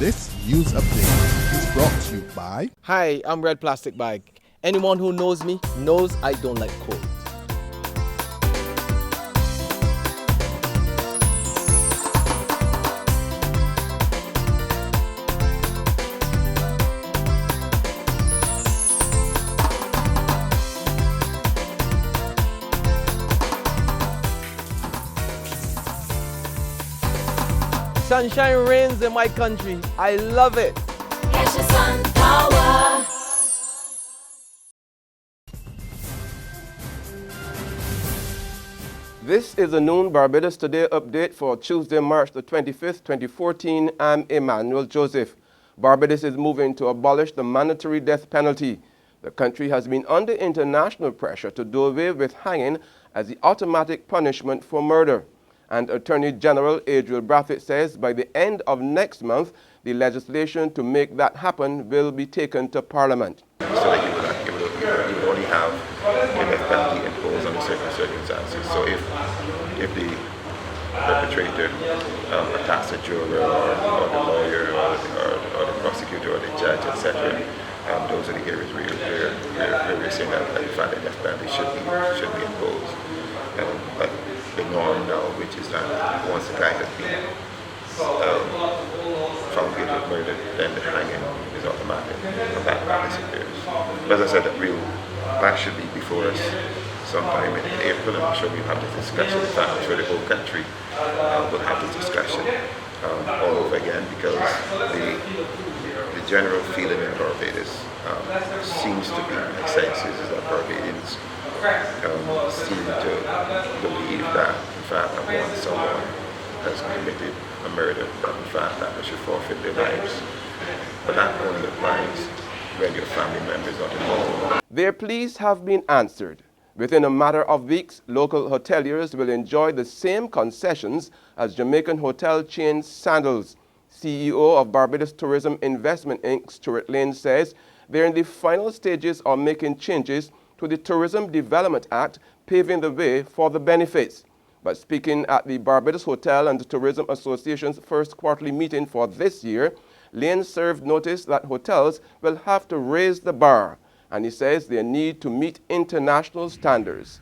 This news update is brought to you by... Hi, I'm Red Plastic Bag. Anyone who knows me knows I don't like cold. Sunshine reigns in my country. I love it. Catch the sun power. This is a noon Barbados Today update for Tuesday, March the 25th, 2014. I'm Emmanuel Joseph. Barbados is moving to abolish the mandatory death penalty. The country has been under international pressure to do away with hanging as the automatic punishment for murder. And Attorney General Adriel Brathwaite says by the end of next month, the legislation to make that happen will be taken to Parliament. So that you would only have a death penalty imposed under certain circumstances. So if the perpetrator attacks a juror or the lawyer or the prosecutor or the judge, etc., those are the areas where we're saying that the fact that death penalty should be imposed. But the norm now, which is that once the guy has been found guilty of murder, then the hanging is automatic, and that disappears. But as I said, that should be before us sometime in April, and I'm sure we'll have this discussion. In fact, I'm sure the whole country will have this discussion all over again, because the general feeling in Barbados seems to be, the consensus is that Barbadians seem to believe that, in fact, that once someone has committed a murder, that in fact that they should forfeit their lives. But that only applies when your family members are involved. Their pleas have been answered. Within a matter of weeks, local hoteliers will enjoy the same concessions as Jamaican hotel chain Sandals. CEO of Barbados Tourism Investment Inc., Stuart Lane, says they're in the final stages of making changes to the Tourism Development Act, paving the way for the benefits. But speaking at the Barbados Hotel and Tourism Association's first quarterly meeting for this year, Lane served notice that hotels will have to raise the bar, and he says they need to meet international standards.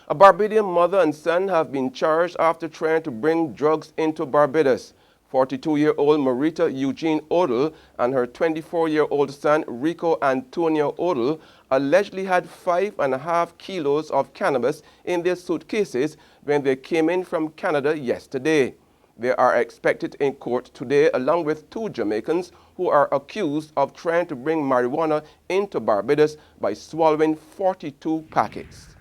A Barbadian mother and son have been charged after trying to bring drugs into Barbados. 42-year-old Marita Eugene Odell and her 24-year-old son Rico Antonio Odell allegedly had 5.5 kilos of cannabis in their suitcases when they came in from Canada yesterday. They are expected in court today along with 2 Jamaicans who are accused of trying to bring marijuana into Barbados by swallowing 42 packets.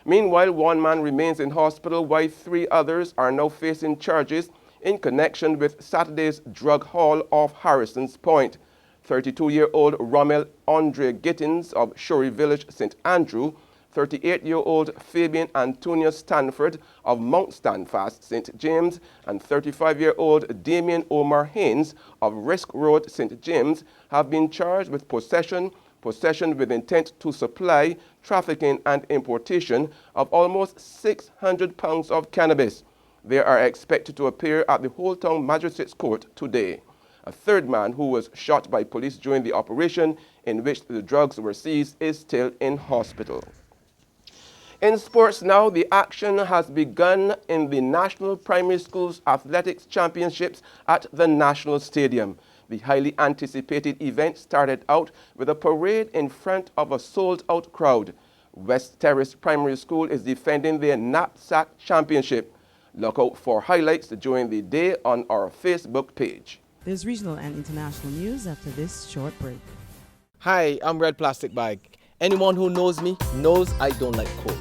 Meanwhile, 1 man remains in hospital while 3 others are now facing charges in connection with Saturday's drug haul off Harrison's Point. 32-year-old Rommel Andre Gittins of Shorey Village, St. Andrew, 38-year-old Fabian Antonio Stanford of Mount Standfast, St. James, and 35-year-old Damien Omar Haynes of Risk Road, St. James, have been charged with possession with intent to supply, trafficking, and importation of almost 600 pounds of cannabis. They are expected to appear at the Old Town Magistrates Court today. A 3rd man who was shot by police during the operation in which the drugs were seized is still in hospital. In sports now, the action has begun in the National Primary Schools Athletics Championships at the National Stadium. The highly anticipated event started out with a parade in front of a sold-out crowd. West Terrace Primary School is defending their knapsack championship. Look out for highlights during the day on our Facebook page. There's regional and international news after this short break. Hi, I'm Red Plastic Bag. Anyone who knows me knows I don't like cold.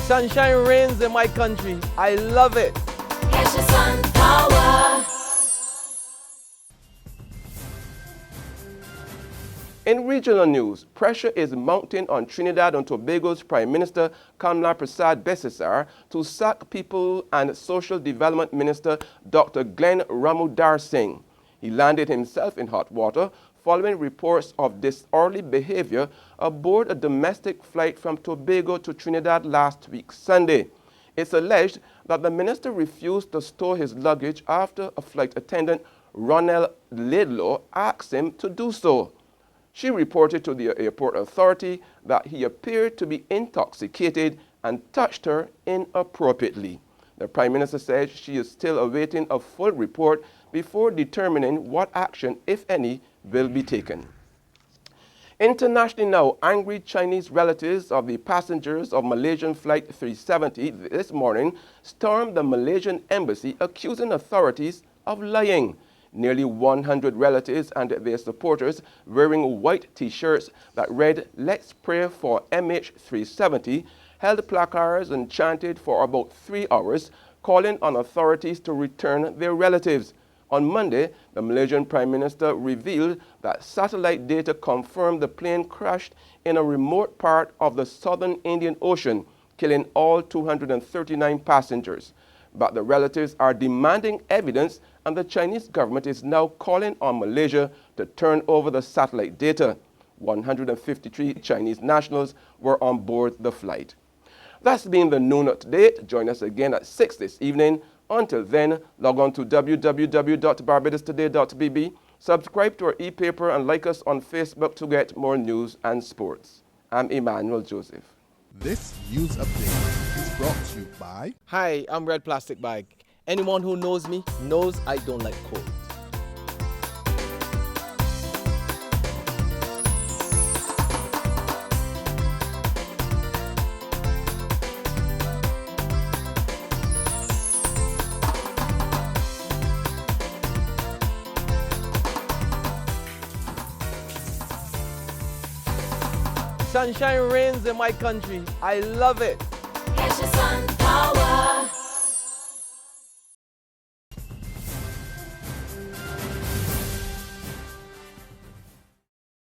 Sunshine reigns in my country. I love it. Catch the sun power. In regional news, pressure is mounting on Trinidad and Tobago's Prime Minister Kamla Prasad-Besisar to sack People and Social Development Minister Dr. Glenn Ramudar Singh. He landed himself in hot water following reports of disorderly behavior aboard a domestic flight from Tobago to Trinidad last week Sunday. It's alleged that the minister refused to store his luggage after a flight attendant, Ronell Laidlaw, asked him to do so. She reported to the airport authority that he appeared to be intoxicated and touched her inappropriately. The Prime Minister says she is still awaiting a full report before determining what action, if any, will be taken. Internationally now, angry Chinese relatives of the passengers of Malaysian Flight 370 this morning stormed the Malaysian embassy, accusing authorities of lying. Nearly 100 relatives and their supporters wearing white T-shirts that read, "Let's pray for MH370, held placards and chanted for about 3 hours, calling on authorities to return their relatives. On Monday, the Malaysian Prime Minister revealed that satellite data confirmed the plane crashed in a remote part of the southern Indian Ocean, killing all 239 passengers. But the relatives are demanding evidence, and the Chinese government is now calling on Malaysia to turn over the satellite data. 153 Chinese nationals were on board the flight. That's been the Noon Update. Join us again at 6 this evening. Until then, log on to www.barbadostoday.bb, subscribe to our e-paper, and like us on Facebook to get more news and sports. I'm Emmanuel Joseph. This news update is brought to you by Hi, I'm Red Plastic Bag. Anyone who knows me knows I don't like cold. Sunshine reigns in my country. I love it. Catch the sun, power.